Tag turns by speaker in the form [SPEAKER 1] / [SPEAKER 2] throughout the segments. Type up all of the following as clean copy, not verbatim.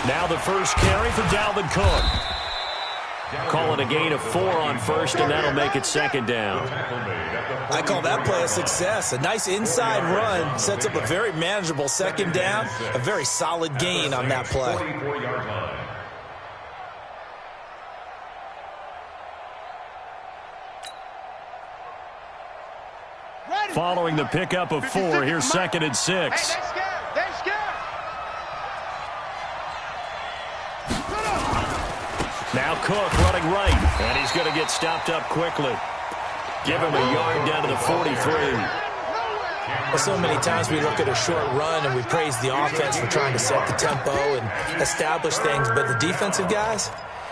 [SPEAKER 1] Now the first carry for Dalvin Cook. Call it a gain of 4 on first, and that'll make it second down.
[SPEAKER 2] I call that play a success. A nice inside run sets up a very manageable second down. A very solid gain on that play.
[SPEAKER 1] Following the pickup of 4, here's 2nd and 6. Now Cook running right, and he's going to get stopped up quickly. Give him a yard down to the 43.
[SPEAKER 2] Well, so many times we look at a short run and we praise the offense for trying to set the tempo and establish things, but the defensive guys,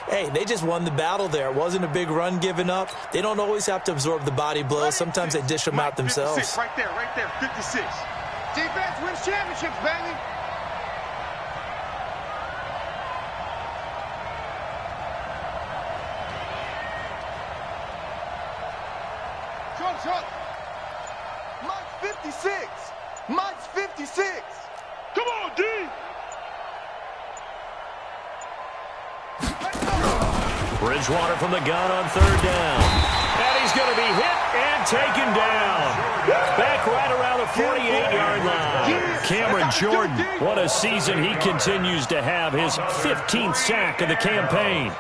[SPEAKER 2] hey, they just won the battle there. It wasn't a big run given up. They don't always have to absorb the body blows. Sometimes they dish them out themselves.
[SPEAKER 3] Right there, 56. Defense wins championships, baby. Mike's 56. Mike's 56. Come on, D.
[SPEAKER 1] Bridgewater from the gun on 3rd down. And he's going to be hit and taken down. Back right around the 48-yard line. Cameron Jordan, what a season he continues to have. His 15th sack of the campaign.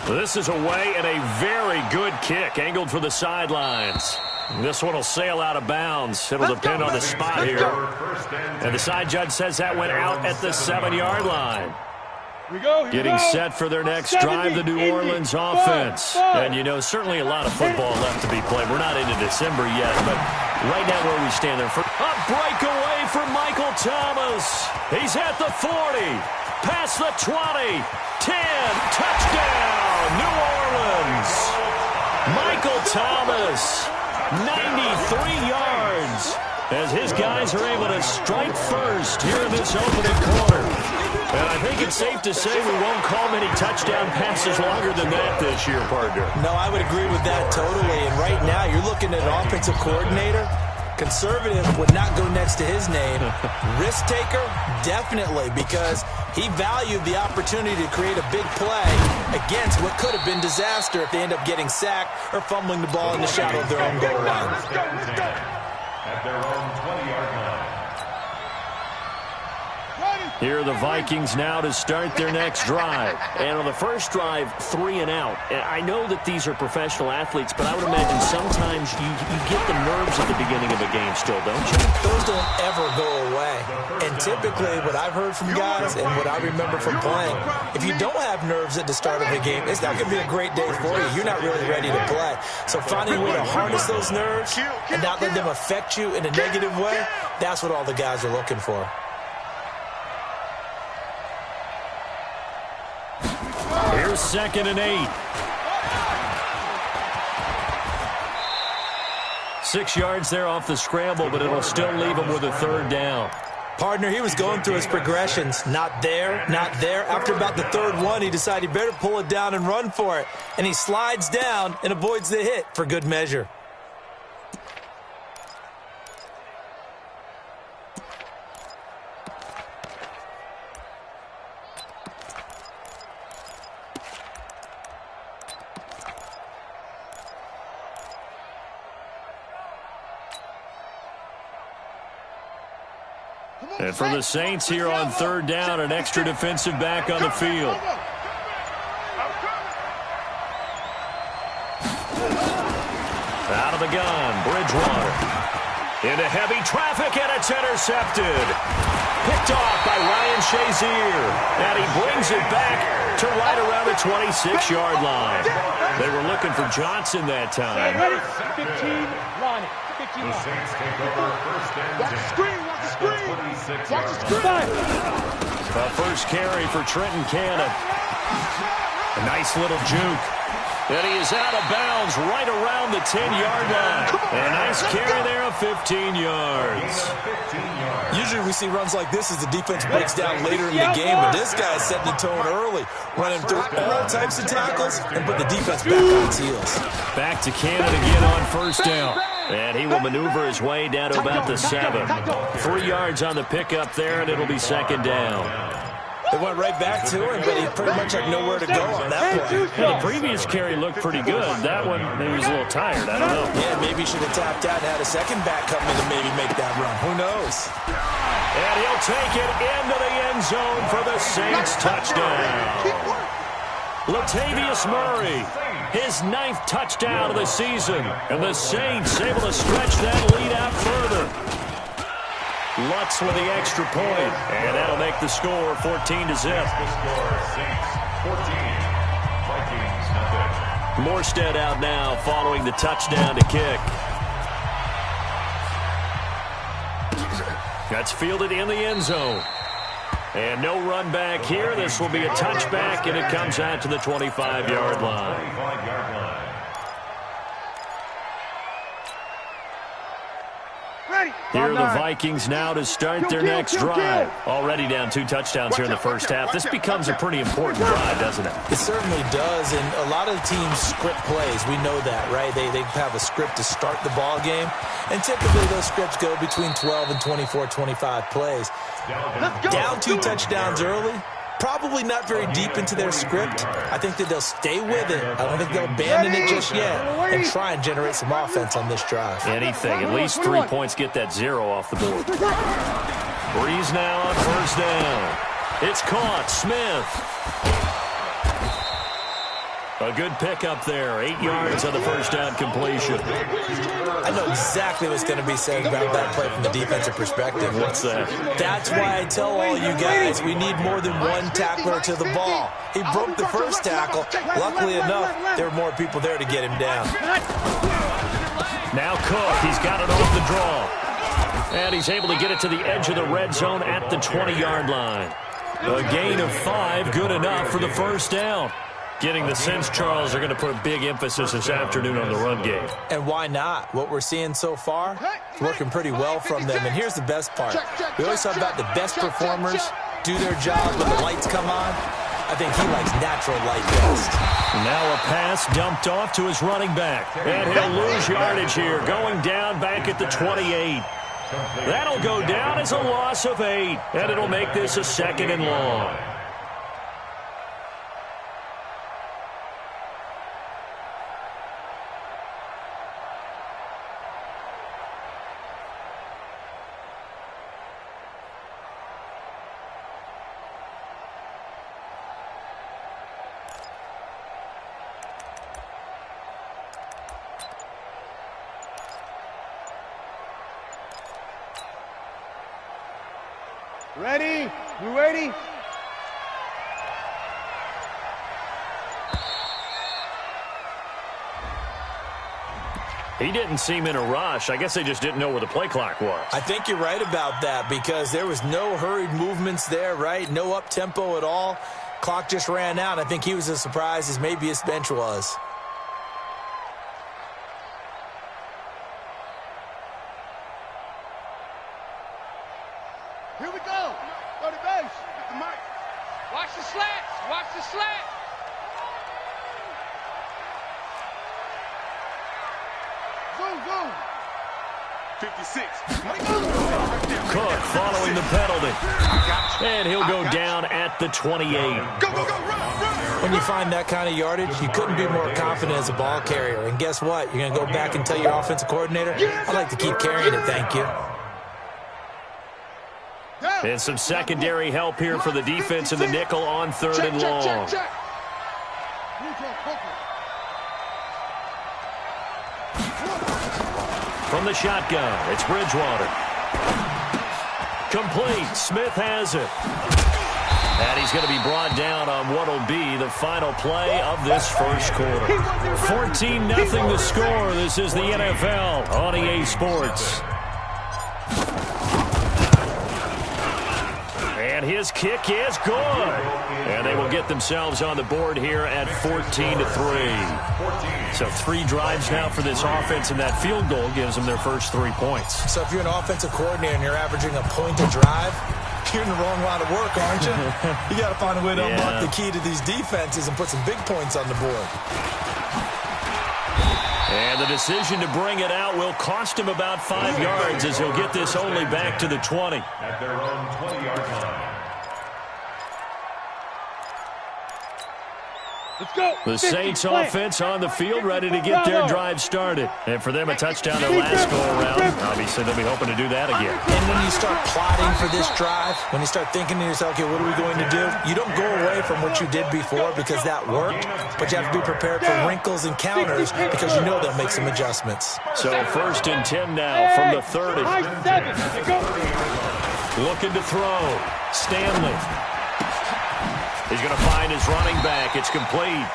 [SPEAKER 1] This is away and a very good kick, angled for the sidelines. This one will sail out of bounds. It'll depend on the spot here. And the side judge says that went out at the 7-yard line. Getting set for their next drive, the New Orleans offense. And, you know, certainly a lot of football left to be played. We're not into December yet, but right now where we stand there. A breakaway for Michael Thomas. He's at the 40, past the 20, 10, touchdown, New Orleans. Michael Thomas, 93 yards, as his guys are able to strike first here in this opening quarter. And I think it's safe to say we won't call many touchdown passes longer than that this year, partner.
[SPEAKER 2] No, I would agree with that totally. And right now, you're looking at an offensive coordinator. Conservative would not go next to his name. Risk taker, definitely, because he valued the opportunity to create a big play against what could have been disaster if they end up getting sacked or fumbling the ball in the shadow of their own goal line.
[SPEAKER 4] At their own 20-yard line.
[SPEAKER 1] Here are the Vikings now to start their next drive. And on the first drive, 3 and out. And I know that these are professional athletes, but I would imagine sometimes you get the nerves at the beginning of a game still, don't you?
[SPEAKER 2] Those don't ever go away. And typically what I've heard from guys and what I remember from playing, if you don't have nerves at the start of a game, it's not going to be a great day for you. You're not really ready to play. So finding a way to harness those nerves and not let them affect you in a negative way, that's what all the guys are looking for.
[SPEAKER 1] Here's 2nd and 8. 6 yards there off the scramble, but it'll still leave him with a 3rd down.
[SPEAKER 2] Partner, he was going through his progressions. Not there, not there. After about the 3rd one, he decided he better pull it down and run for it. And he slides down and avoids the hit for good measure.
[SPEAKER 1] And for the Saints here on 3rd down, an extra defensive back on the field. Out of the gun, Bridgewater. Into heavy traffic, and it's intercepted. Picked off by Ryan Shazier. And he brings it back to right around the 26-yard line. They were looking for Johnson that time.
[SPEAKER 3] 15, line it.
[SPEAKER 4] The Saints take over 1st and 10.
[SPEAKER 3] Watch the screen, watch the screen.
[SPEAKER 4] 26.
[SPEAKER 3] Watch the screen.
[SPEAKER 1] A first carry for Trenton Cannon. A nice little juke. And he is out of bounds right around the 10-yard line. And a nice carry there of 15 yards.
[SPEAKER 2] Usually we see runs like this as the defense breaks down later in the game, but this guy's setting the tone early, running through all types of tackles and put the defense back on its heels.
[SPEAKER 1] Back to Cannon again on first down. And he will maneuver his way down to about the 7. 3 yards on the pickup there, and it'll be second down.
[SPEAKER 2] They went right back to him, but he pretty much had nowhere to go on that play.
[SPEAKER 1] Well, the previous carry looked pretty good. That one, he was a little tired. I don't know.
[SPEAKER 2] Yeah, maybe he should have tapped out and had a second back come in and maybe make that run. Who knows?
[SPEAKER 1] And he'll take it into the end zone for the Saints touchdown. Latavius Murray, his 9th touchdown of the season. And the Saints able to stretch that lead out further. Lutz with the extra point, and that'll make the score 14-0. Morstead out now following the touchdown to kick. That's fielded in the end zone. And no run back here. This will be a touchback, and it comes out to the 25-yard line. Here are the Vikings now to start their next drive. Already down 2 touchdowns here in the first half. This becomes a pretty important drive, doesn't it?
[SPEAKER 2] It certainly does, and a lot of teams script plays. We know that, right? They have a script to start the ball game, and typically those scripts go between 12 and 24, 25 plays. Down 2 touchdowns early, probably not very deep into their script. I think that they'll stay with it. I don't think they'll abandon it just yet and try and generate some offense on this drive.
[SPEAKER 1] Anything. At least 3 points get that 0 off the board. Breeze now on first down. It's caught. Smith. A good pickup there. 8 yards on the first down completion.
[SPEAKER 2] I know exactly what's going to be said about that play from the defensive perspective.
[SPEAKER 1] What's that?
[SPEAKER 2] That's why I tell all you guys we need more than one tackler to the ball. He broke the first tackle. Luckily enough, there were more people there to get him down.
[SPEAKER 1] Now Cook. He's got it off the draw. And he's able to get it to the edge of the red zone at the 20-yard line. A gain of 5, good enough for the first down. Getting the sense, Charles, are going to put a big emphasis this afternoon on the run game.
[SPEAKER 2] And why not? What we're seeing so far is working pretty well from them. And here's the best part. We always talk about the best performers do their job when the lights come on. I think he likes natural light best.
[SPEAKER 1] Now a pass dumped off to his running back. And he'll lose yardage here, going down back at the 28. That'll go down as a loss of 8. And it'll make this a 2nd and long.
[SPEAKER 3] Ready? You ready?
[SPEAKER 1] He didn't seem in a rush. I guess they just didn't know where the play clock was.
[SPEAKER 2] I think you're right about that because there was no hurried movements there, right? No up-tempo at all. Clock just ran out. I think he was as surprised as maybe his bench was.
[SPEAKER 3] Here we go. Go to base. Get the mic. Watch the slats. Watch the slats. Zoom, zoom. 56.
[SPEAKER 1] Cook following the penalty. And he'll go down at the 28.
[SPEAKER 3] Go, go, go, run, run.
[SPEAKER 2] When you find that kind of yardage, you couldn't be more confident as a ball carrier. And guess what? You're going to go back and tell your offensive coordinator, I'd like to keep carrying it, thank you.
[SPEAKER 1] And some secondary help here for the defense in the nickel on 3rd and long. From the shotgun, it's Bridgewater. Complete. Smith has it. And he's going to be brought down on what will be the final play of this first quarter. 14-0 the score. This is the NFL on EA Sports. And his kick is good. And they will get themselves on the board here at 14-3. So 3 drives now for this offense, and that field goal gives them their first 3 points.
[SPEAKER 2] So if you're an offensive coordinator and you're averaging a point a drive, you're in the wrong line of work, aren't you? You got to find a way to unlock the key to these defenses and put some big points on the board.
[SPEAKER 1] And the decision to bring it out will cost him about 5 yards as he'll get this only back to the 20.
[SPEAKER 4] At their own 20-yard line.
[SPEAKER 3] Let's go.
[SPEAKER 1] The Saints offense on the field, ready to get their drive started. And for them, a touchdown their last go-around. Obviously, they'll be hoping to do that again.
[SPEAKER 2] And when you start plotting for this drive, when you start thinking to yourself, okay, what are we going to do? You don't go away from what you did before because that worked, but you have to be prepared for wrinkles and counters because you know they'll make some adjustments.
[SPEAKER 1] So 1st and 10 now from the 30. Looking to throw. Stanley. He's going to find his running back. It's complete.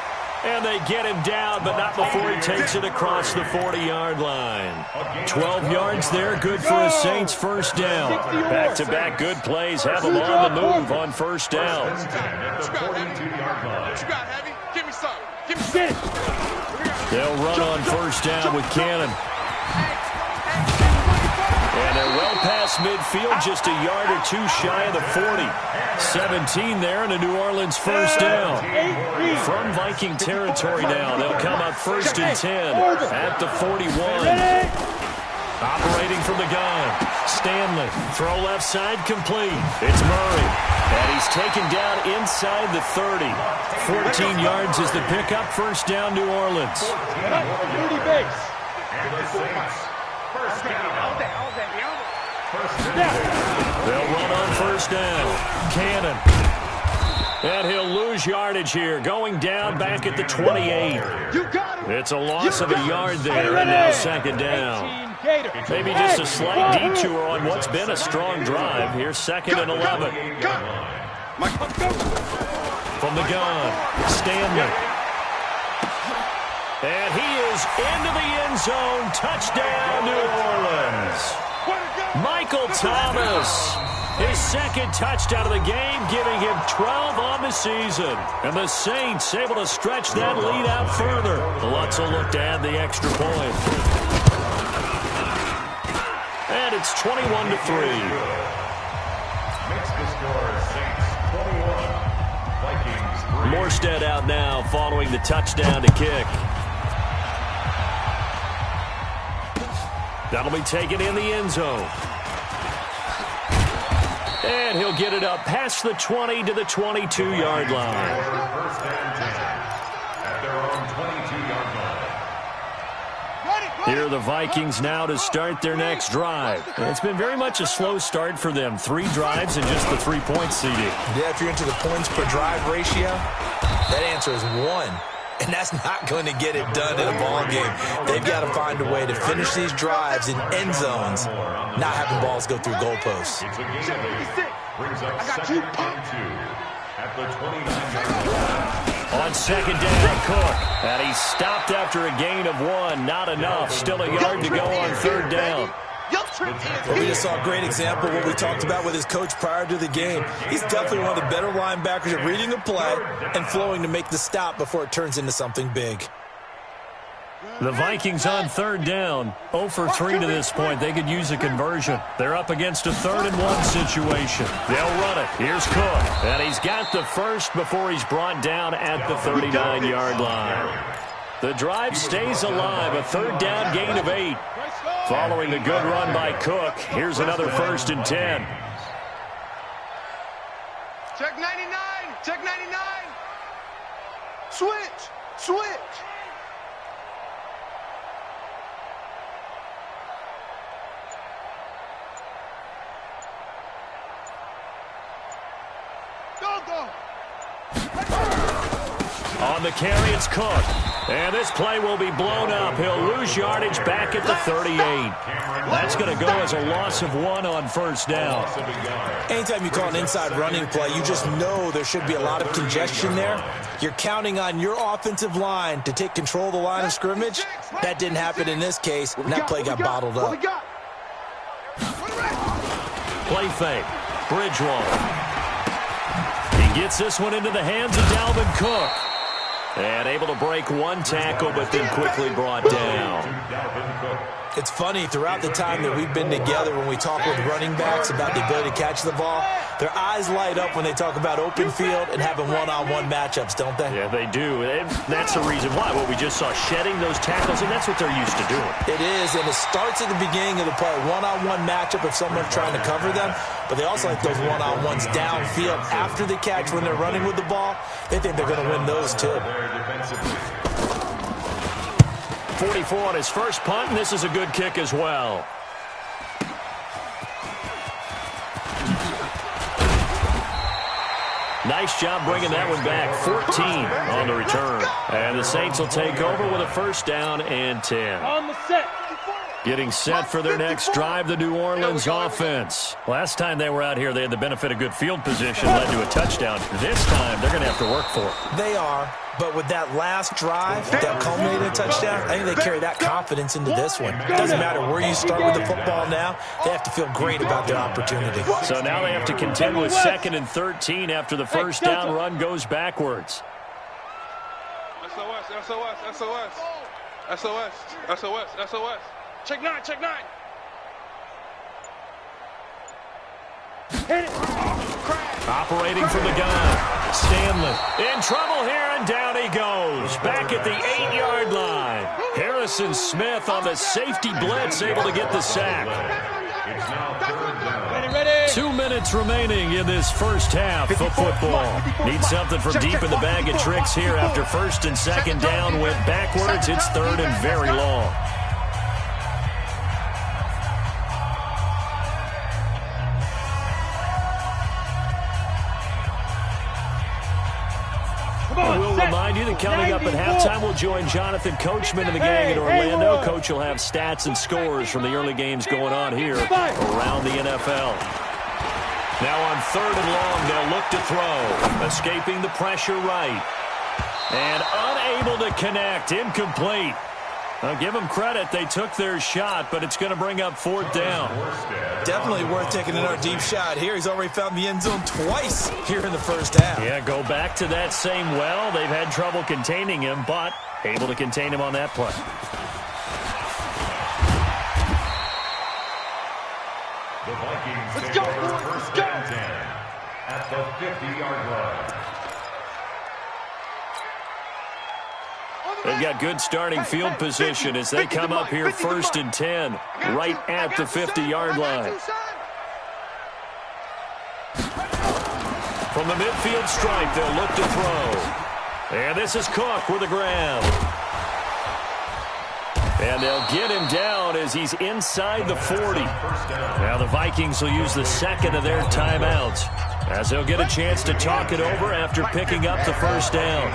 [SPEAKER 1] And they get him down, but not before he takes it across the 40-yard line. 12 yards there, good for a Saints first down. Back-to-back good plays have them on the move on first down. They'll run on first down with Cannon. And they're well past midfield, just a yard or 2 shy of the 40. 17 there and a New Orleans first down. From Viking territory now, they'll come up 1st and 10 at the 41. Operating from the gun. Stanley, throw left side complete. It's Murray. And he's taken down inside the 30. 14 yards is the pickup, first down New Orleans. They'll run on first down. Cannon. And he'll lose yardage here, going down back at the 28. It's a loss of a yard there, and now 2nd down. Maybe just a slight detour on what's been a strong drive. Here's 2nd and 11. From the gun, Stanley. And he is into the end zone. Touchdown, New Orleans. Michael Thomas, his 2nd touchdown of the game, giving him 12 on the season. And the Saints able to stretch that lead out further. Lutz will look to add the extra point. And it's 21-3.
[SPEAKER 4] Makes the score Saints 21, Vikings 3.
[SPEAKER 1] Morstead out now following the touchdown to kick. That'll be taken in the end zone. And he'll get it up past the 20 to the 22-yard line.
[SPEAKER 4] 1st and 10 at their own 22-yard line.
[SPEAKER 1] Here are the Vikings now to start their next drive. It's been very much a slow start for them. 3 drives and just the 3-point seeding.
[SPEAKER 2] Yeah, if you're into the points per drive ratio, that answer is 1. And that's not going to get it done in a ball game. They've got to find a way to finish these drives in end zones, not having balls go through goalposts.
[SPEAKER 4] It's a gain of 8. Brings up 2nd and 2 at the 29-yard line.
[SPEAKER 1] On 2nd down, Cook. And he's stopped after a gain of 1. Not enough. Still a yard to go on 3rd down.
[SPEAKER 2] Well, we just saw a great example of what we talked about with his coach prior to the game. He's definitely one of the better linebackers at reading a play and flowing to make the stop before it turns into something big.
[SPEAKER 1] The Vikings on 3rd down, 0 for 3 to this point. They could use a conversion. They're up against a 3rd and 1 situation. They'll run it. Here's Cook. And he's got the first before he's brought down at the 39-yard line. The drive stays alive, a 3rd down gain of 8. Following the good run by Cook, here's another 1st and 10.
[SPEAKER 3] Check 99. Check 99. Switch. Switch. Go.
[SPEAKER 1] On the carry, it's Cook. And this play will be blown up. He'll lose yardage back at the 38. That's going to go as a loss of 1 on 1st down.
[SPEAKER 2] Anytime you call an inside running play, you just know there should be a lot of congestion there. You're counting on your offensive line to take control of the line of scrimmage. That didn't happen in this case, and that play got bottled up.
[SPEAKER 1] Play fake. Bridgewater. Gets this one into the hands of Dalvin Cook. And able to break one tackle, but then quickly brought down.
[SPEAKER 2] It's funny, throughout the time that we've been together, when we talk with running backs about the ability to catch the ball, their eyes light up when they talk about open field and having one-on-one matchups, don't they?
[SPEAKER 1] Yeah, they do. And that's the reason why. What we just saw, shedding those tackles, and that's what they're used to doing.
[SPEAKER 2] It is, and it starts at the beginning of the play. One-on-one matchup if someone's trying to cover them, but they also like those one-on-ones downfield after the catch when they're running with the ball. They think they're going to win those, too.
[SPEAKER 1] 44 on his first punt, and this is a good kick as well. Nice job bringing that one back. 14 on the return. And the Saints will take over with a first down and 10.
[SPEAKER 3] On the set.
[SPEAKER 1] Getting set for their next drive, the New Orleans offense. Last time they were out here, they had the benefit of good field position, led to a touchdown. This time, they're going to have to work for it.
[SPEAKER 2] They are, but with that last drive, that culminated in a touchdown, I think they carry that confidence into this one. It doesn't matter where you start with the football now, they have to feel great about their opportunity.
[SPEAKER 1] So now they have to contend with 2nd and 13 after the first down run goes backwards.
[SPEAKER 3] SOS, SOS, SOS. SOS, SOS, SOS. Check 9, check 9. Hit it.
[SPEAKER 1] Operating from the gun. Stanley in trouble here, and down he goes. Back at the 8-yard line. Harrison Smith on the safety blitz, able to get the sack.
[SPEAKER 4] It's now 3rd down.
[SPEAKER 1] 2 minutes remaining in this first half of football. Need something from deep in the bag of tricks here after 1st and 2nd down went backwards. It's 3rd and very long. We'll remind you that coming up at halftime, we'll join Jonathan Coachman and the gang in Orlando. Coach will have stats and scores from the early games going on here around the NFL. Now on 3rd and long, they'll look to throw. Escaping the pressure right. And unable to connect. Incomplete. I'll give them credit. They took their shot, but it's going to bring up 4th down.
[SPEAKER 2] Definitely worth taking another deep shot here. He's already found the end zone twice here in the first half.
[SPEAKER 1] Yeah, go back to that same well. They've had trouble containing him, but able to contain him on that play.
[SPEAKER 4] The Vikings take over 1st and 10 at the 50-yard line.
[SPEAKER 1] They've got good starting field position as they come up here 1st and 10, right at the 50-yard line. From the midfield stripe, they'll look to throw. And this is Cook with a grab. And they'll get him down as he's inside the 40. Now the Vikings will use the 2nd of their timeouts as they'll get a chance to talk it over after picking up the first down.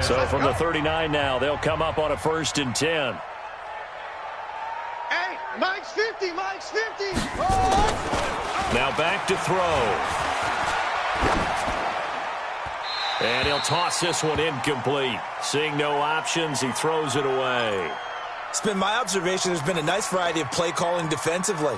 [SPEAKER 1] So from the 39 now, they'll come up on a 1st and 10.
[SPEAKER 3] Hey, Mike's 50, Mike's 50.
[SPEAKER 1] Now back to throw. And he'll toss this one incomplete. Seeing no options, he throws it away.
[SPEAKER 2] It's been my observation there's been a nice variety of play calling defensively.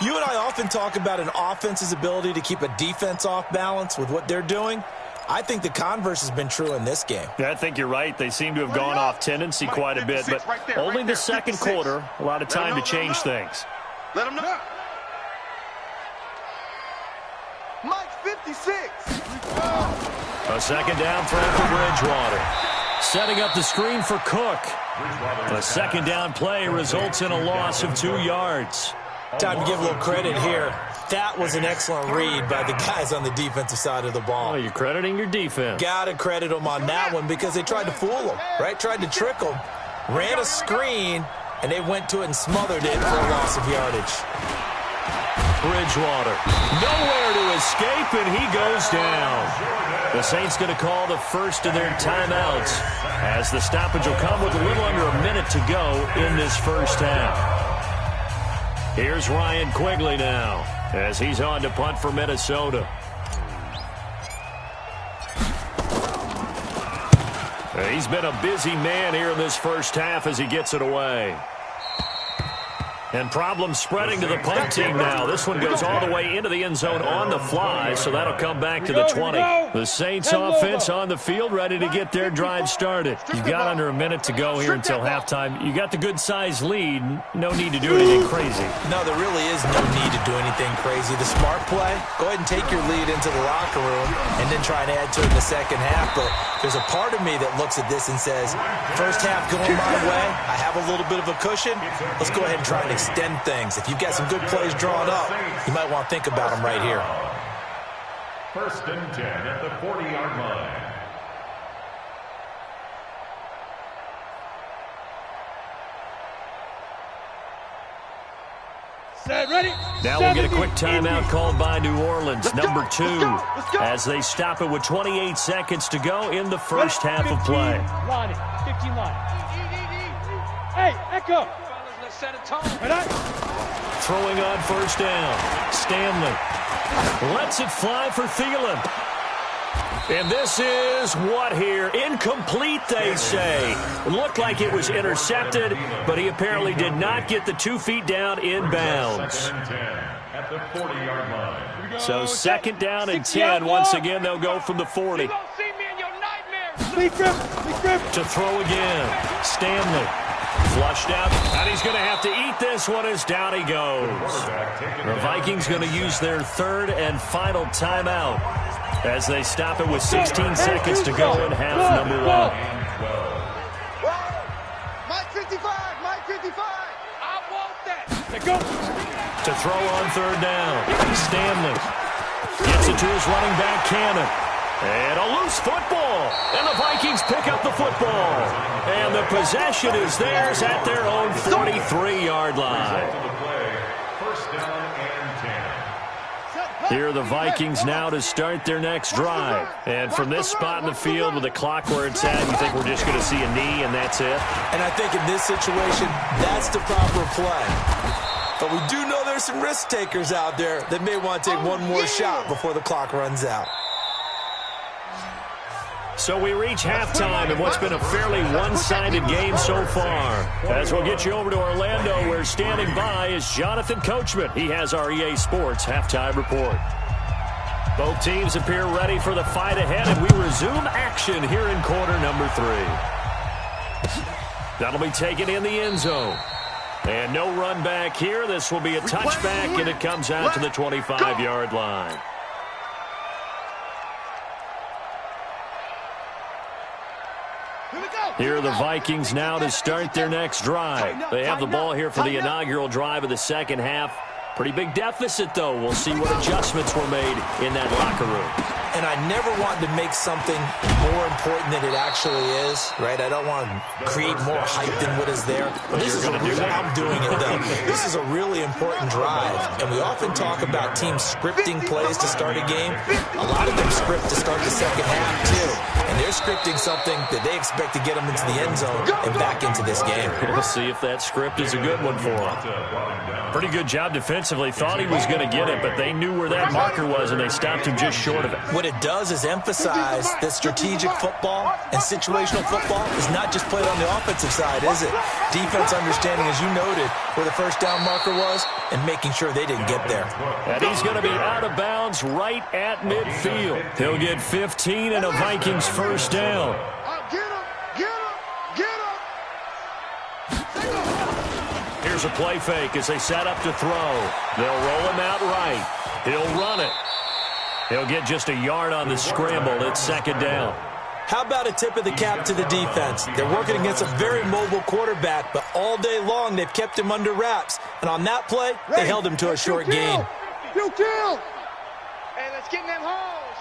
[SPEAKER 2] You and I often talk about an offense's ability to keep a defense off balance with what they're doing. I think the converse has been true in this game.
[SPEAKER 1] Yeah, I think you're right. They seem to have gone off tendency quite a bit, but only the 2nd quarter, a lot of time to change things.
[SPEAKER 3] Let him know. Mike's 56.
[SPEAKER 1] A 2nd down throw for Bridgewater. Setting up the screen for Cook. The 2nd down play results in a loss of 2 yards.
[SPEAKER 2] Time to give a little credit here. That was an excellent read by the guys on the defensive side of the ball.
[SPEAKER 1] Oh, you're crediting your defense.
[SPEAKER 2] Got to credit them on that one because they tried to fool them, right? Tried to trick them. Ran a screen, and they went to it and smothered it for a loss of yardage.
[SPEAKER 1] Bridgewater. Nowhere to escape, and he goes down. The Saints going to call the first of their timeouts as the stoppage will come with a little under a minute to go in this first half. Here's Ryan Quigley now as he's on to punt for Minnesota. He's been a busy man here in this first half as he gets it away. And problems spreading to the punt team now. This one goes all the way into the end zone on the fly, so that'll come back to the 20. The Saints offense on the field ready to get their drive started. You've got under a minute to go here until halftime. You got the good-sized lead. No need to do anything crazy.
[SPEAKER 2] No, there really is no need to do anything crazy. The smart play, go ahead and take your lead into the locker room and then try and add to it in the second half. But there's a part of me that looks at this and says, first half going my way, I have a little bit of a cushion. Let's go ahead and try and extend things. If you've got some good plays drawn up, you might want to think about them right here.
[SPEAKER 4] First and 10 at the 40-yard line.
[SPEAKER 3] Set, ready?
[SPEAKER 1] Now we'll get a quick timeout called by New Orleans, number 2, as they stop it with 28 seconds to go in the first half of play.
[SPEAKER 3] Line it. 15 line. Hey, Echo. Let's set a tone.
[SPEAKER 1] Throwing on first down. Stanley lets it fly for Thielen. And this is what here? Incomplete, they say. It looked like it was intercepted, but he apparently did not get the 2 feet down in bounds.
[SPEAKER 4] At the 40-yard line.
[SPEAKER 1] So second down and 10. Once again, they'll go from the 40.
[SPEAKER 3] You won't see me in your nightmares.
[SPEAKER 1] To throw again. Stanley. Flushed out, and he's going to have to eat this one as down he goes. The Vikings going to use their third and final timeout as they stop it with 16 seconds to go in half number 1.
[SPEAKER 3] Mike 55, Mike 55. I want that. Go.
[SPEAKER 1] To throw on third down. Stanley gets it to his running back, Cannon. And a loose football. And the Vikings pick up the football. And the possession is theirs at their own 43-yard line.
[SPEAKER 4] First down and 10.
[SPEAKER 1] Here are the Vikings now to start their next drive. And from this spot in the field with the clock where it's at, you think we're just going to see a knee and that's it?
[SPEAKER 2] And I think in this situation, that's the proper play. But we do know there's some risk takers out there that may want to take one more shot before the clock runs out.
[SPEAKER 1] So we reach halftime in what's been a fairly one-sided game so far. As we'll get you over to Orlando, where standing by is Jonathan Coachman. He has our EA Sports halftime report. Both teams appear ready for the fight ahead, and we resume action here in quarter number 3. That'll be taken in the end zone. And no run back here. This will be a touchback, and it comes out to the 25-yard line. Here are the Vikings now to start their next drive. They have the ball here for the inaugural drive of the second half. Pretty big deficit, though. We'll see what adjustments were made in that locker room.
[SPEAKER 2] And I never want to make something more important than it actually is, right? I don't want to create more hype than what is there. But this is I'm doing it, though. This is a really important drive. And we often talk about teams scripting plays to start a game. A lot of them script to start the second half, too. And they're scripting something that they expect to get them into the end zone and back into this game.
[SPEAKER 1] We'll see if that script is a good one for them. Pretty good job defensively. Thought he was going to get it, but they knew where that marker was, and they stopped him just short of it.
[SPEAKER 2] What it does is emphasize that strategic football and situational football is not just played on the offensive side, is it? Defense understanding, as you noted, where the first down marker was and making sure they didn't get there.
[SPEAKER 1] And he's going to be out of bounds right at midfield. He'll get 15 and a Vikings first down. Here's a play fake as they set up to throw. They'll roll him out right. He'll run it. He'll get just a yard on the scramble. It's second down.
[SPEAKER 2] How about a tip of the cap to the defense? They're working against a very mobile quarterback, but all day long they've kept him under wraps. And on that play, they held him to a short gain.
[SPEAKER 3] You kill! Hey, let's get in them holes.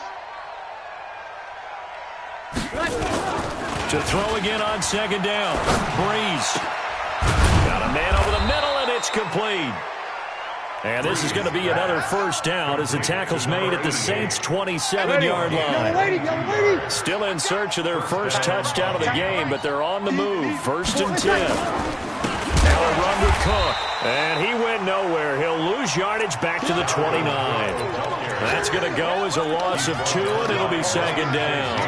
[SPEAKER 1] To throw again on second down. Breeze. Got a man over the middle, and it's complete. And this is going to be another first down as the tackle's made at the Saints' 27-yard line. Still in search of their first touchdown of the game, but they're on the move. First and 10. Now a run with Cook. And he went nowhere. He'll lose yardage back to the 29. That's going to go as a loss of 2, and it'll be second down.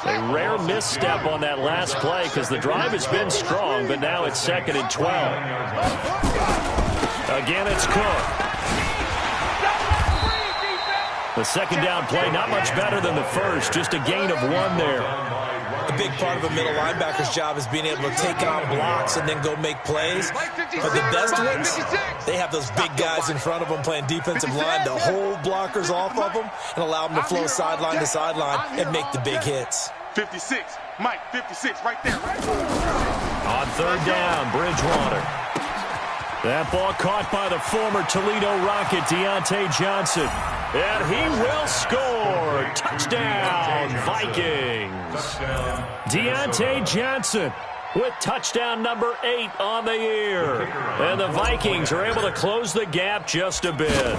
[SPEAKER 1] A rare misstep on that last play because the drive has been strong, but now it's 2nd and 12. Again, it's Cook. The second down play, not much better than the first, just a gain of 1 there.
[SPEAKER 2] A big part of a middle linebacker's job is being able to take on blocks and then go make plays. But the best ones, they have those big guys in front of them playing defensive line to hold blockers off of them and allow them to flow sideline to sideline and make the big hits.
[SPEAKER 3] 56, Mike, 56, right there.
[SPEAKER 1] On 3rd down, Bridgewater. That ball caught by the former Toledo Rocket, Deontay Johnson. And he will score. Touchdown, Vikings. Deontay Johnson with touchdown number 8 on the year. And the Vikings are able to close the gap just a bit.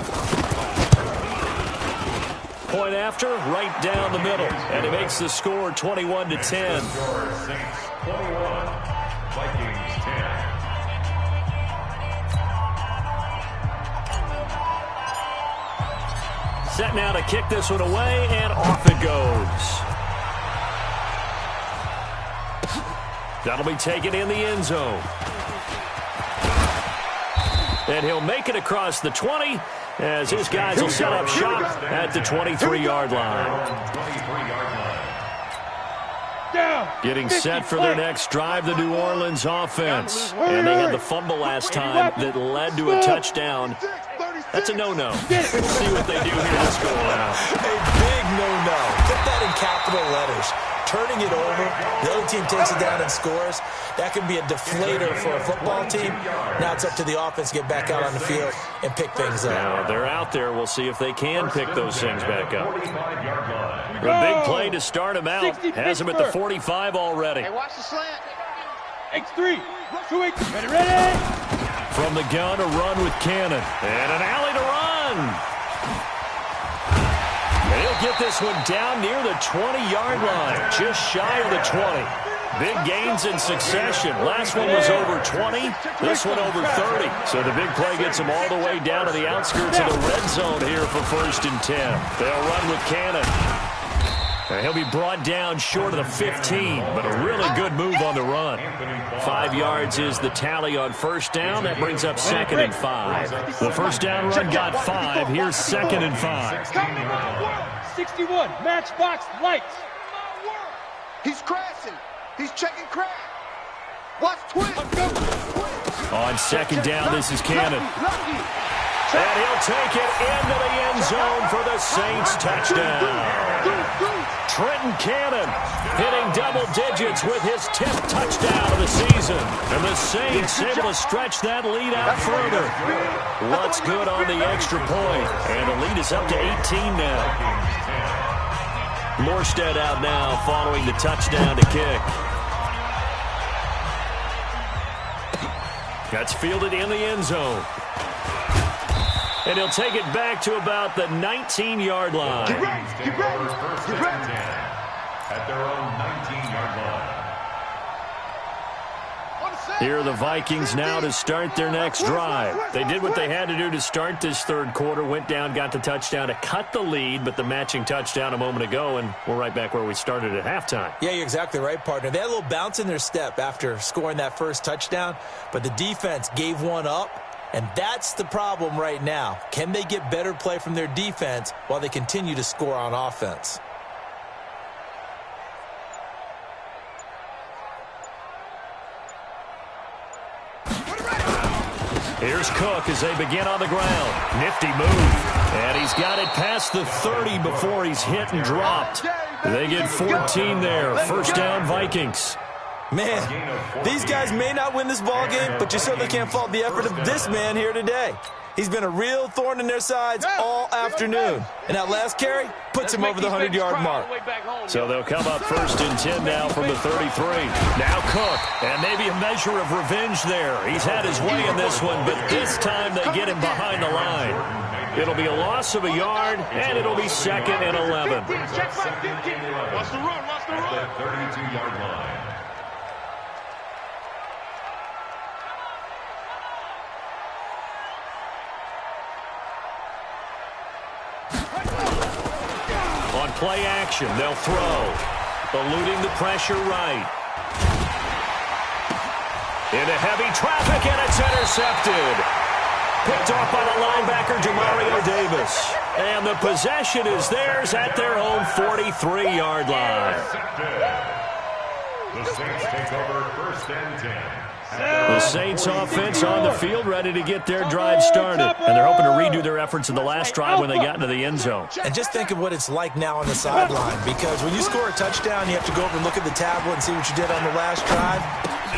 [SPEAKER 1] Point after, right down the middle. And he makes the score 21-10.
[SPEAKER 4] Saints 21, Vikings 10.
[SPEAKER 1] Set now to kick this one away, and off it goes. That'll be taken in the end zone. And he'll make it across the 20 as his guys will set up shop at the 23-yard line. Getting set for their next drive, the New Orleans offense. And they had the fumble last time that led to a touchdown. That's a no-no. We'll see what they do here this go-around.
[SPEAKER 2] A big no-no. Put that in capital letters. Turning it over, the other team takes it down and scores. That can be a deflator for a football team. Now it's up to the offense to get back out on the field and pick things up.
[SPEAKER 1] Now they're out there. We'll see if they can pick those things back up. The big play to start him out. Has him at the 45 already.
[SPEAKER 3] Hey, watch the slant. X3, 2-8, ready.
[SPEAKER 1] From the gun, a run with Cannon. And an alley to run. And he'll get this one down near the 20-yard line, just shy of the 20. Big gains in succession. Last one was over 20. This one over 30. So the big play gets him all the way down to the outskirts of the red zone here for 1st and 10. They'll run with Cannon. And he'll be brought down short of the 15, but a really good move on the run. 5 yards is the tally on 1st down. That brings up 2nd and 5. The 1st down run got 5. Here's 2nd and 5.
[SPEAKER 3] 61, matchbox lights. He's crashing. He's checking crash. Watch twist.
[SPEAKER 1] On 2nd down, this is Cannon. And he'll take it into the end zone for the Saints touchdown. Trenton Cannon hitting double digits with his 10th touchdown of the season. And the Saints able to stretch that lead out further. What's good on the extra point? And the lead is up to 18 now. Morstead out now following the touchdown to kick. That's fielded in the end zone. And he'll take it back to about the 19-yard line.
[SPEAKER 3] Get ready.
[SPEAKER 4] At their own 19-yard line.
[SPEAKER 1] Here are the Vikings now to start their next drive. They did what they had to do to start this 3rd quarter, went down, got the touchdown to cut the lead, but the matching touchdown a moment ago, and we're right back where we started at halftime.
[SPEAKER 2] Yeah, you're exactly right, partner. They had a little bounce in their step after scoring that first touchdown, but the defense gave one up, and that's the problem right now. Can they get better play from their defense while they continue to score on offense?
[SPEAKER 1] Here's Cook as they begin on the ground. Nifty move. And he's got it past the 30 before he's hit and dropped. They get 14 there. 1st down, Vikings.
[SPEAKER 2] Man, these guys may not win this ball game, but you certainly can't fault the effort of this man here today. He's been a real thorn in their sides all afternoon. And that last carry puts him over the 100-yard mark.
[SPEAKER 1] So they'll come up 1st and 10 now from the 33. Now Cook, and maybe a measure of revenge there. He's had his way in this one, but this time they get him behind the line. It'll be a loss of a yard, and it'll be 2nd and 11.
[SPEAKER 3] Watch the run, watch the run.
[SPEAKER 4] At the 32-yard line.
[SPEAKER 1] On play action, they'll throw. eluding the pressure right. Into heavy traffic, and it's intercepted. Picked off by the linebacker, Demario Davis. And the possession is theirs at their own 43-yard line.
[SPEAKER 4] The Saints take over 1st and 10.
[SPEAKER 1] The Saints offense on the field, ready to get their drive started. And they're hoping to redo their efforts in the last drive when they got into the end zone.
[SPEAKER 2] And just think of what it's like now on the sideline, because when you score a touchdown, you have to go over and look at the tablet and see what you did on the last drive.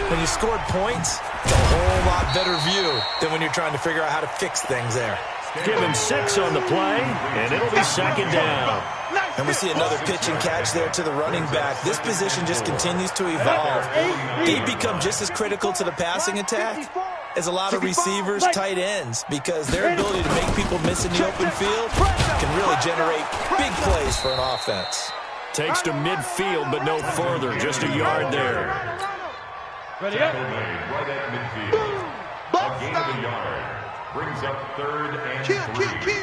[SPEAKER 2] When you scored points, it's a whole lot better view than when you're trying to figure out how to fix things there.
[SPEAKER 1] Give him 6 on the play, and it'll be 2nd down.
[SPEAKER 2] And we see another pitch and catch there to the running back. This position just continues to evolve. They become just as critical to the passing attack as a lot of receivers, tight ends, because their ability to make people miss in the open field can really generate big plays for an offense.
[SPEAKER 1] Takes to midfield, but no further, just a yard there.
[SPEAKER 4] Ready up. Right at midfield. A gain of a yard. Brings up 3rd and 3.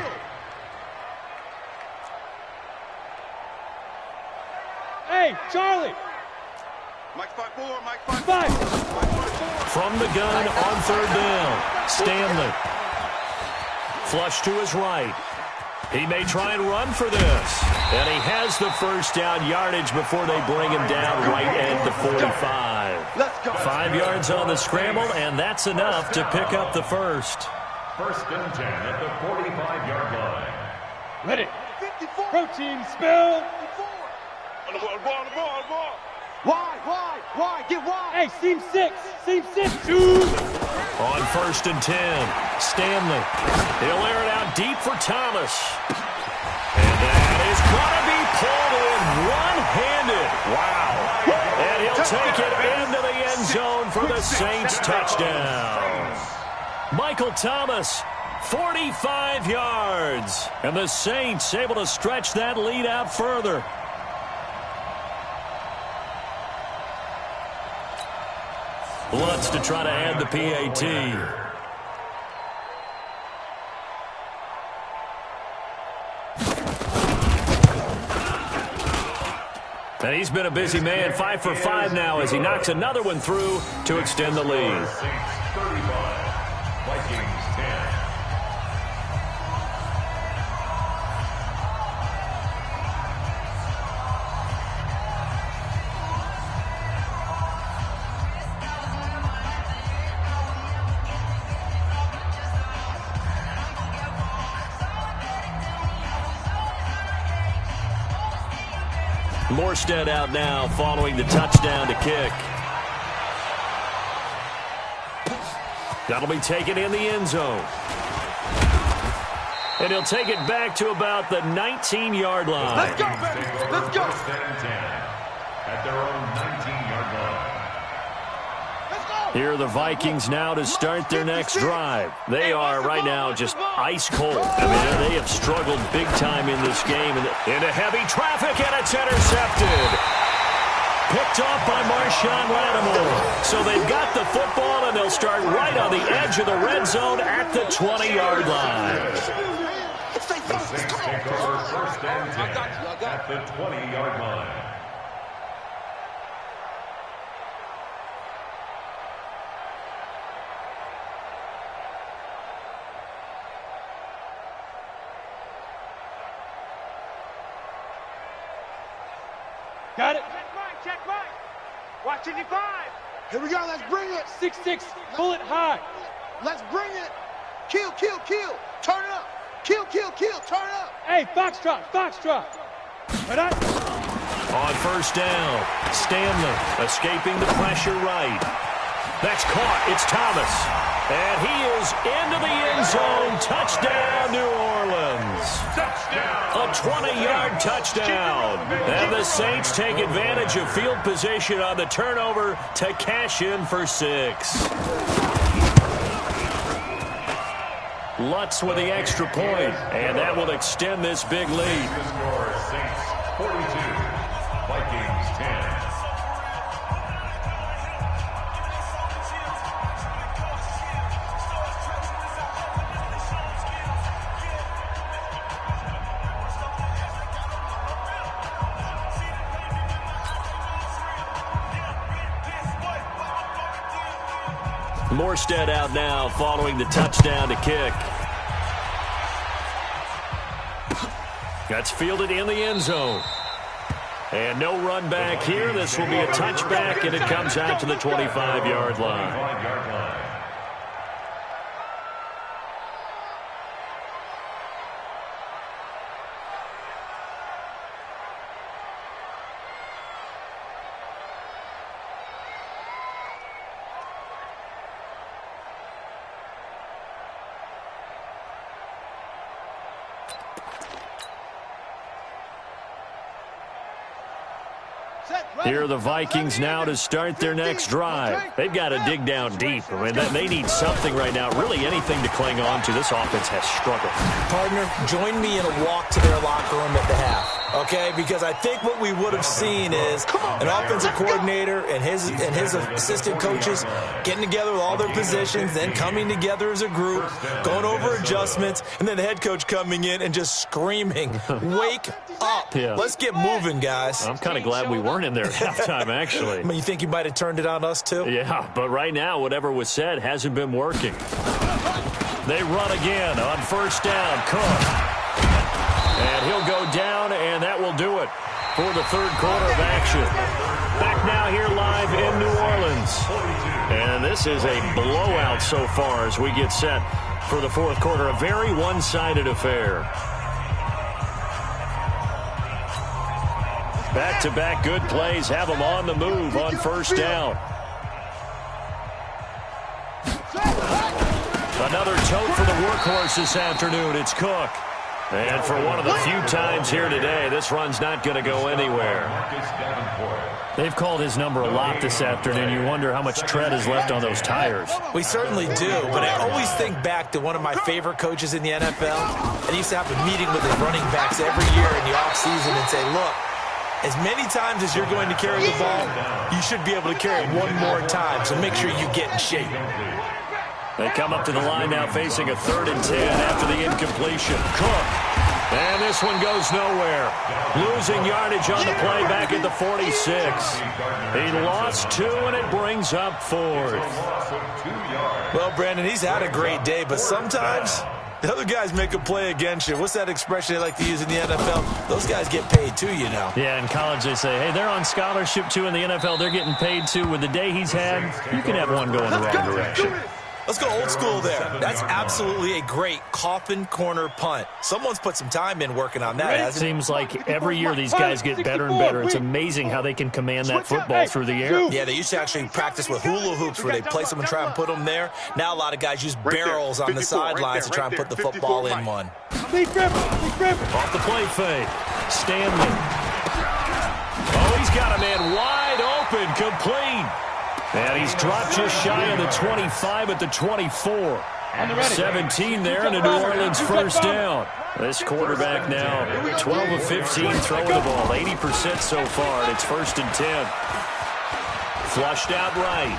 [SPEAKER 3] Hey, Charlie. Mike 5-4, Mike 5-5.
[SPEAKER 1] From the gun on 3rd down. Stanley. Flush to his right. He may try and run for this. And he has the 1st down yardage before they bring him down right at the 45. 5 yards on the scramble, and that's enough to pick up the 1st.
[SPEAKER 4] 1st and 10 at the 45-yard line.
[SPEAKER 3] Ready. 54. Protein spill. On the ball. Why? Get wide. Hey, seam 6. 2.
[SPEAKER 1] On 1st and 10, Stanley. He'll air it out deep for Thomas. And that is going to be pulled in one-handed. Wow. And he'll take it into the end zone for the Saints touchdown. Michael Thomas, 45 yards. And the Saints able to stretch that lead out further. Lutz to try to add the PAT. And he's been a busy man, 5 for 5 now as he knocks another one through to extend the lead.
[SPEAKER 4] Saints 35, Vikings 10.
[SPEAKER 1] Morstead out now following the touchdown to kick. That'll be taken in the end zone. And he'll take it back to about the 19-yard line.
[SPEAKER 3] Let's go, baby. Let's go.
[SPEAKER 4] 1st and 10 at their own 19-yard line.
[SPEAKER 1] Here are the Vikings now to start their next drive. They are right now just ice cold. I mean, they have struggled big time in this game. Into heavy traffic, and it's intercepted. Picked off by Marshawn Lattimore. So they've got the football, and they'll start right on the edge of the red zone at the 20-yard line.
[SPEAKER 4] The Saints take over 1st and 10 at the 20-yard line.
[SPEAKER 3] Got it. Check right. Watch it, 5. Here we go. Let's bring it. 6-6. Bullet high. Let's bring it. Kill. Turn it up. Kill. Turn it up. Hey, Foxtrot. Right on.
[SPEAKER 1] On 1st down, Stanley escaping the pressure right. That's caught. It's Thomas. And he is into the end zone. Touchdown, New Orleans. A 20-yard touchdown. And the Saints take advantage of field position on the turnover to cash in for 6. Lutz with the extra point, and that will extend this big lead.
[SPEAKER 4] The score, Saints 42, Vikings 10.
[SPEAKER 1] Morstead out now following the touchdown to kick. That's fielded in the end zone. And no run back here. This will be a touchback, and it comes out to the 25-yard line. Here are the Vikings now to start their next drive. They've got to dig down deep. I mean, they need something right now, really anything to cling on to. This offense has struggled.
[SPEAKER 2] Partner, join me in a walk to their locker room at the half, okay? Because I think what we would have seen is an offensive coordinator and his assistant coaches getting together with all their positions, then coming together as a group, going over adjustments, and then the head coach coming in and just screaming, wake up.
[SPEAKER 1] Yeah.
[SPEAKER 2] Let's get moving, guys.
[SPEAKER 1] I'm kind of glad we weren't in there at halftime, actually.
[SPEAKER 2] I mean, you think you might have turned it on us, too?
[SPEAKER 1] Yeah, but right now, whatever was said hasn't been working. They run again on first down. Cook. And he'll go down, and that will do it for the third quarter of action. Back now here live in New Orleans. And this is a blowout so far as we get set for the fourth quarter. A very one-sided affair. Back-to-back good plays have them on the move on first down. Another tote for the workhorse this afternoon. It's Cook. And for one of the few times here today, this run's not going to go anywhere. They've called his number a lot this afternoon. You wonder how much tread is left on those tires.
[SPEAKER 2] We certainly do, but I always think back to one of my favorite coaches in the NFL. And he used to have a meeting with his running backs every year in the offseason and say, look, as many times as you're going to carry the ball, you should be able to carry it one more time, so make sure you get in shape.
[SPEAKER 1] They come up to the line now facing a 3rd and 10 after the incompletion. Cook. And this one goes nowhere. Losing yardage on the play back at the 46. He lost 2, and it brings up 4th.
[SPEAKER 2] Well, Brandon, he's had a great day, but sometimes the other guys make a play against you. What's that expression they like to use in the NFL? Those guys get paid too, you know.
[SPEAKER 1] Yeah, in college they say, hey, they're on scholarship too. In the NFL, they're getting paid too. With the day he's had, you can have one going the wrong direction.
[SPEAKER 2] Let's go old school there. That's absolutely a great coffin corner punt. Someone's put some time in working on that, hasn't it?
[SPEAKER 1] Seems like every year these guys get better and better. It's amazing how they can command that football through the air.
[SPEAKER 2] Yeah, they used to actually practice with hula hoops where they place them and try and put them there. Now a lot of guys use barrels on the sidelines to try and put the football in one.
[SPEAKER 1] Off the play fake. Stanley. Oh, he's got a man wide open, complete. And he's dropped just shy of the 25 at the 24. 17 there and a New Orleans first down. This quarterback now 12 of 15 throwing the ball, 80% so far, and it's 1st and 10. Flushed out right.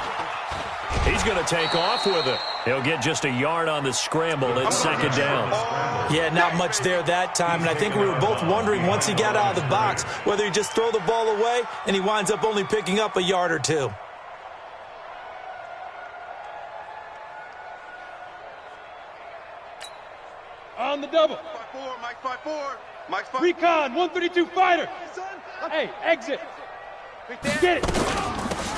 [SPEAKER 1] He's going to take off with it. He'll get just a yard on the scramble. It's 2nd down.
[SPEAKER 2] Yeah, not much there that time, and I think we were both wondering once he got out of the box whether he'd just throw the ball away, and he winds up only picking up a yard or 2.
[SPEAKER 3] On the double. Mike 5-4. Recon, 132 fighter. Hey, exit. Get it.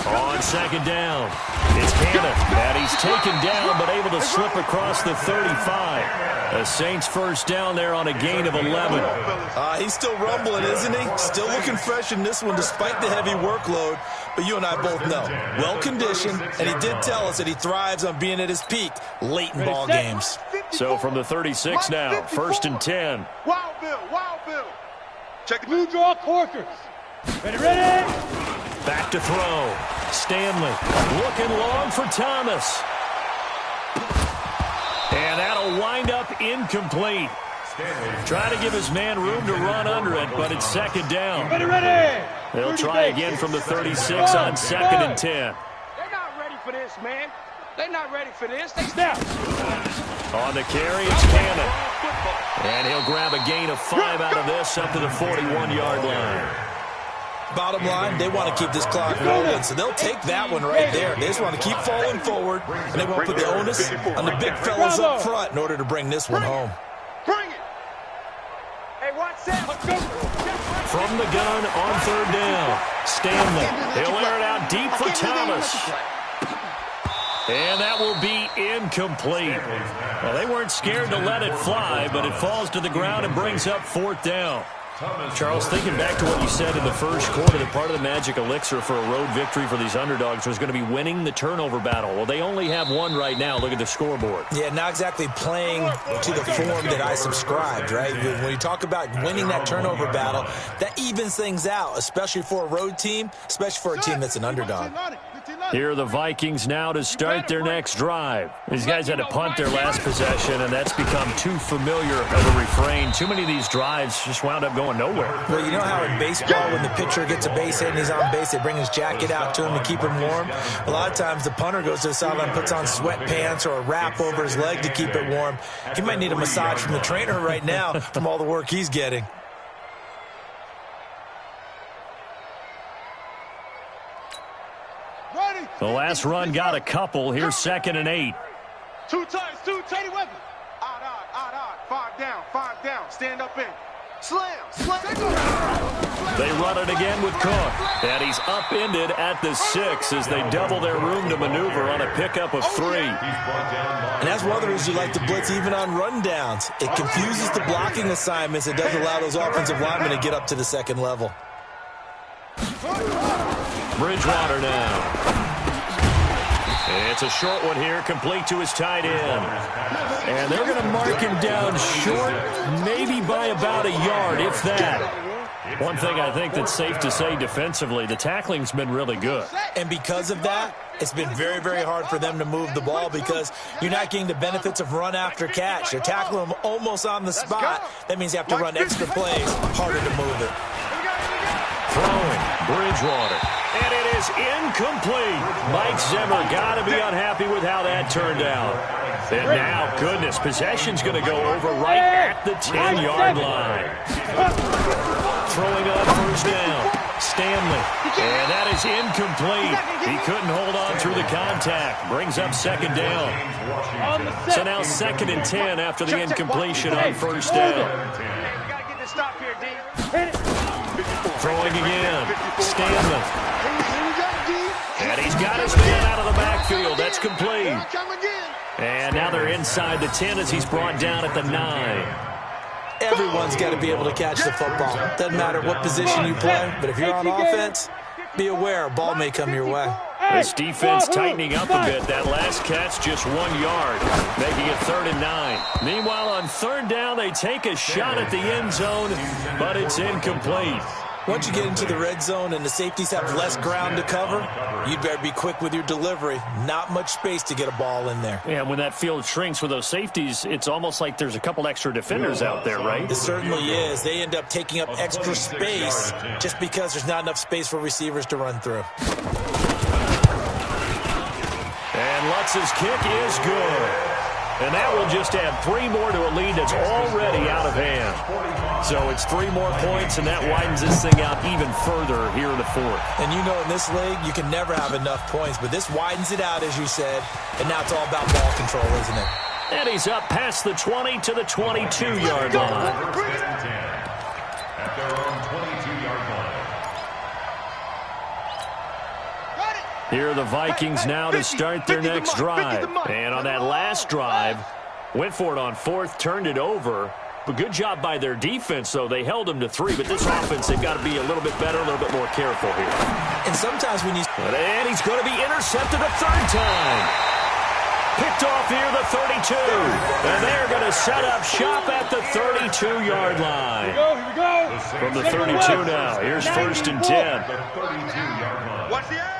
[SPEAKER 1] On 2nd down, it's Cannon, and he's taken down but able to slip across the 35. The Saints first down there on a gain of 11.
[SPEAKER 2] He's still rumbling, isn't he? Still looking fresh in this one despite the heavy workload. But you and I both know, well-conditioned, and he did tell us that he thrives on being at his peak late in ball games.
[SPEAKER 1] So from the 36 now, 1st and 10.
[SPEAKER 3] Wild Bill. Check the blue draw Corkers. Ready.
[SPEAKER 1] Back to throw. Stanley looking long for Thomas. And that'll wind up incomplete. Trying to give his man room to run under it, but it's 2nd down.
[SPEAKER 3] Ready.
[SPEAKER 1] They'll try again from the 36 on 2nd and 10.
[SPEAKER 3] They're not ready for this, man. They're not ready for this. They snap.
[SPEAKER 1] On the carry, it's Cannon. And he'll grab a gain of 5 out of this up to the 41-yard line.
[SPEAKER 2] Bottom line, they want to keep this clock rolling, so they'll take that one right there. They just want to keep falling forward, and they want to put the onus on the big fellas up front in order to bring this one home.
[SPEAKER 3] Bring it. Hey, watch that.
[SPEAKER 1] From the gun on third down. Stanley. He'll air it out deep for Thomas. And that will be incomplete. Well, they weren't scared to let it fly, but it falls to the ground and brings up fourth down. Charles, thinking back to what you said in the first quarter, that part of the magic elixir for a road victory for these underdogs was going to be winning the turnover battle. Well, they only have one right now. Look at the scoreboard.
[SPEAKER 2] Yeah, not exactly playing to the form that I subscribed, right? When you talk about winning that turnover battle, that evens things out, especially for a road team, especially for a team that's an underdog.
[SPEAKER 1] Here are the Vikings now to start their next drive. These guys had to punt their last possession, and that's become too familiar of a refrain. Too many of these drives just wound up going nowhere.
[SPEAKER 2] Well, you know how in baseball, when the pitcher gets a base hit and he's on base, they bring his jacket out to him to keep him warm? A lot of times the punter goes to the sideline, puts on sweatpants or a wrap over his leg to keep it warm. He might need a massage from the trainer right now from all the work he's getting.
[SPEAKER 1] The last run got a couple. Here's 2nd and 8.
[SPEAKER 3] 2 times, 2, Teddy weapon. Odd. 5 down. Stand up in. Slam.
[SPEAKER 1] They run it again with Cook. And he's upended at the 6 as they double their room to maneuver on a pickup of 3.
[SPEAKER 2] And that's one of the reasons you like to blitz even on rundowns. It confuses the blocking assignments. It does allow those offensive linemen to get up to the second level.
[SPEAKER 1] Bridgewater now. It's a short one here, complete to his tight end. And they're going to mark him down short, maybe by about a yard, if that. One thing I think that's safe to say defensively, the tackling's been really good.
[SPEAKER 2] And because of that, it's been very, very hard for them to move the ball because you're not getting the benefits of run after catch. You're tackling them almost on the spot. That means you have to run extra plays, harder to move it.
[SPEAKER 1] Throwing, Bridgewater. And it is incomplete. Mike Zimmer got to be unhappy with how that turned out. And now, goodness, possession's going to go over right at the 10-yard line. Throwing on first down. Stanley. And that is incomplete. He couldn't hold on through the contact. Brings up 2nd down. So now 2nd and 10 after the incompletion on first down.
[SPEAKER 3] Stop here, D.
[SPEAKER 1] Throwing again. Stanley. And he's got his man out of the backfield. That's complete. And now they're inside the 10 as he's brought down at the 9.
[SPEAKER 2] Everyone's got to be able to catch the football. Doesn't matter what position you play, but if you're on offense, be aware a ball may come your way.
[SPEAKER 1] This defense tightening up a bit. That last catch just 1 yard, making it 3rd and 9. Meanwhile, on 3rd down, they take a shot at the end zone, but it's incomplete.
[SPEAKER 2] Once you get into the red zone and the safeties have less ground to cover, you'd better be quick with your delivery. Not much space to get a ball in there.
[SPEAKER 1] Yeah, when that field shrinks with those safeties, it's almost like there's a couple extra defenders out there, right?
[SPEAKER 2] It certainly is. They end up taking up extra space just because there's not enough space for receivers to run through.
[SPEAKER 1] And Lutz's kick is good. And that will just add 3 more to a lead that's already out of hand. So it's 3 more points, and that widens this thing out even further here in the 4th.
[SPEAKER 2] And you know in this league, you can never have enough points, but this widens it out, as you said, and now it's all about ball control, isn't it?
[SPEAKER 1] And he's up past the 20 to the 22-yard line.
[SPEAKER 4] At their own 22-yard line.
[SPEAKER 1] Here are the Vikings now to start their next drive. And on that last drive, went for it on 4th, turned it over. But good job by their defense, though. They held them to 3, but this offense, they've got to be a little bit better, a little bit more careful here.
[SPEAKER 2] And sometimes when you...
[SPEAKER 1] And he's going to be intercepted a 3rd time. Picked off here, the 32. And they're going to set up shop at the 32-yard line.
[SPEAKER 3] Here we go.
[SPEAKER 1] From the 32 now, here's 1st and 10.
[SPEAKER 4] The 32-yard line.
[SPEAKER 3] Watch the edge.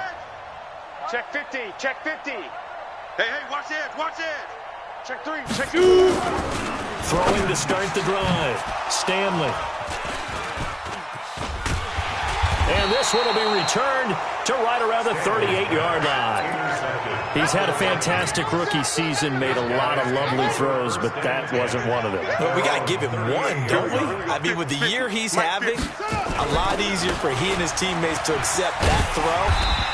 [SPEAKER 3] Check 50. Check 50. Hey, watch the edge. Watch the edge. Check 3. Check 2.
[SPEAKER 1] Throwing to start the drive. Stanley. And this one will be returned to right around the 38-yard line. He's had a fantastic rookie season, made a lot of lovely throws, but that wasn't one of them.
[SPEAKER 2] Well, we got to give him one, don't we? I mean, with the year he's having, a lot easier for he and his teammates to accept that throw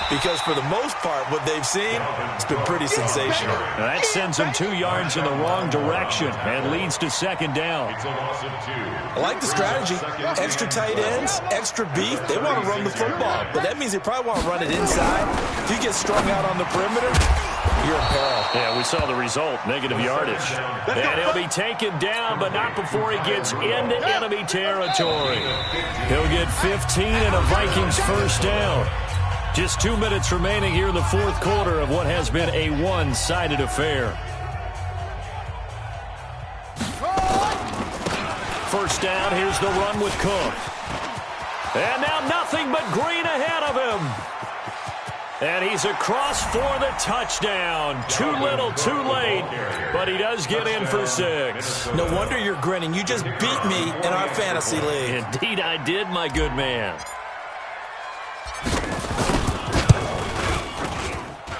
[SPEAKER 2] because for the most part, what they've seen, it's been pretty sensational.
[SPEAKER 1] Now that sends him 2 yards in the wrong direction and leads to second down.
[SPEAKER 2] I like the strategy. Extra tight ends, extra beef. They want to run the football, but that means they probably want to run it inside. If you get strung out on the perimeter, you're in peril.
[SPEAKER 1] Yeah, we saw the result, negative yardage. And he'll be taken down, but not before he gets into enemy territory. He'll get 15 and a Vikings first down. Just 2 minutes remaining here in the fourth quarter of what has been a one-sided affair. First down, here's the run with Cook. And now nothing but green ahead of him. And he's across for the touchdown. Too little, too late, but he does get in for 6.
[SPEAKER 2] No wonder you're grinning. You just beat me in our fantasy league.
[SPEAKER 1] Indeed I did, my good man.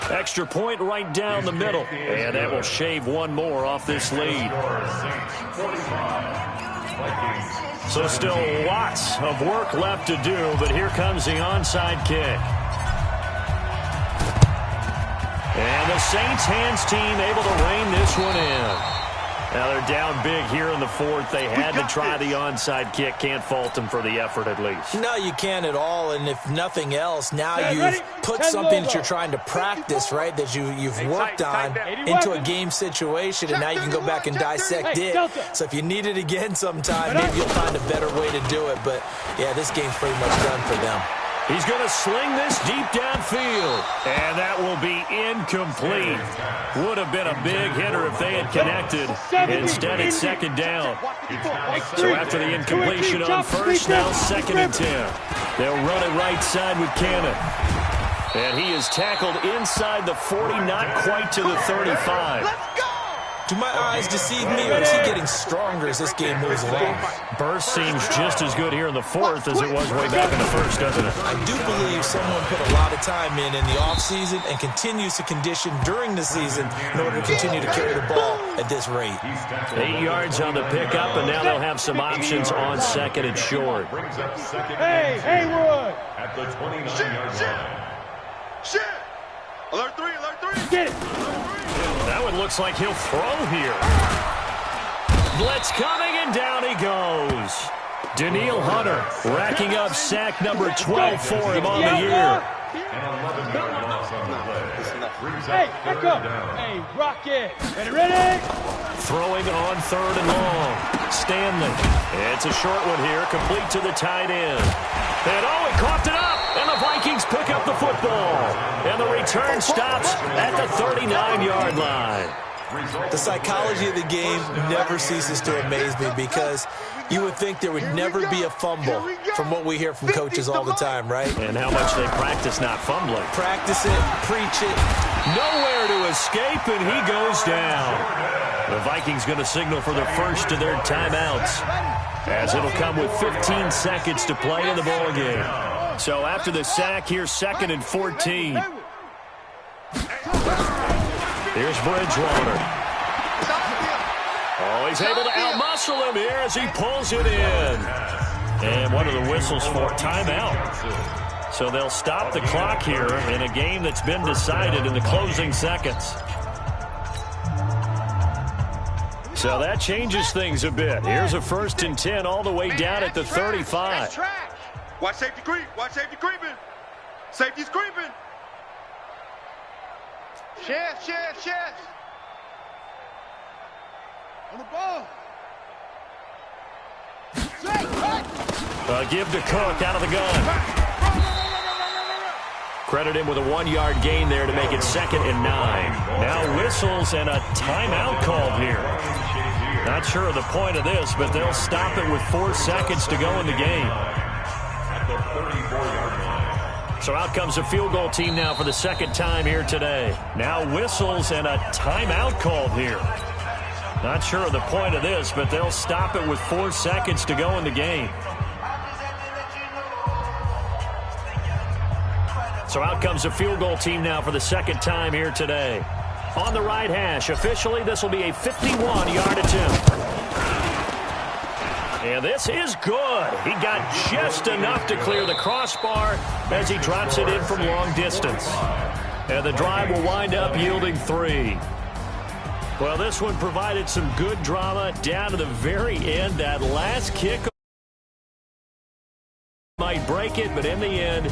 [SPEAKER 1] Extra point right down the middle. And that will shave one more off this lead. So still lots of work left to do, but here comes the onside kick. And the Saints hands team able to rein this one in. Now they're down big here in the fourth. They had to try the onside kick. Can't fault them for the effort at least.
[SPEAKER 2] No, you can't at all. And if nothing else, now you've put something that you're trying to practice, right, that you've worked on into a game situation, and now you can go back and dissect it. So if you need it again sometime, maybe you'll find a better way to do it. But, yeah, this game's pretty much done for them.
[SPEAKER 1] He's going to sling this deep downfield. And that will be incomplete. Would have been a big hitter if they had connected. Instead, it's second down. So after the incompletion on first, now second and 10. They'll run it right side with Cannon. And he is tackled inside the 40, not quite to the 35.
[SPEAKER 2] Do my eyes deceive me, or is he getting stronger as this game moves along?
[SPEAKER 1] Burst seems just as good here in the fourth as it was way back in the first, doesn't it?
[SPEAKER 2] I do believe someone put a lot of time in the offseason and continues to condition during the season in order to continue to carry the ball at this rate.
[SPEAKER 1] 8 yards on the pickup, and now they'll have some options on second and short.
[SPEAKER 3] Hey, Haywood!
[SPEAKER 4] At the 29-yard line.
[SPEAKER 3] Shit! Alert 3, alert 3! Get it!
[SPEAKER 1] That one looks like he'll throw here. Blitz coming, and down he goes. Daniil Hunter racking up sack number 12 for him on the year.
[SPEAKER 3] Hey, back up. Hey, Rocket. Ready?
[SPEAKER 1] Throwing on third and long. Stanley. It's a short one here, complete to the tight end. And he coughed it up, and the Vikings pick up the football. And the return stops at the 39-yard line.
[SPEAKER 2] The psychology of the game never ceases to amaze me because you would think there would never be a fumble from what we hear from coaches all the time, right?
[SPEAKER 1] And how much they practice not fumbling.
[SPEAKER 2] Practice it, preach it.
[SPEAKER 1] Nowhere to escape, and he goes down. The Vikings going to signal for the first of their timeouts, as it'll come with 15 seconds to play in the ball game. So after the sack, here's second and 14. Here's Bridgewater. Oh, he's able to outmuscle him here as he pulls it in. And one of the whistles for timeout. So they'll stop the clock here in a game that's been decided in the closing seconds. So that changes things a bit. Here's a first and 10 all the way down at the 35.
[SPEAKER 3] Watch safety creep. Watch safety creeping. Safety's creeping. Chest. On the ball.
[SPEAKER 1] Give to Cook out of the gun. Credit him with a 1-yard gain there to make it second and 9. Now whistles and a timeout called here. Not sure of the point of this, but they'll stop it with 4 seconds to go in the game. So out comes a field goal team now for the second time here today. Now whistles and a timeout called here. Not sure of the point of this, but they'll stop it with 4 seconds to go in the game. So out comes the field goal team now for the second time here today. On the right hash, officially this will be a 51-yard attempt. And this is good. He got just enough to clear the crossbar as he drops it in from long distance. And the drive will wind up yielding 3. Well, this one provided some good drama down to the very end. That last kick might break it, but in the end,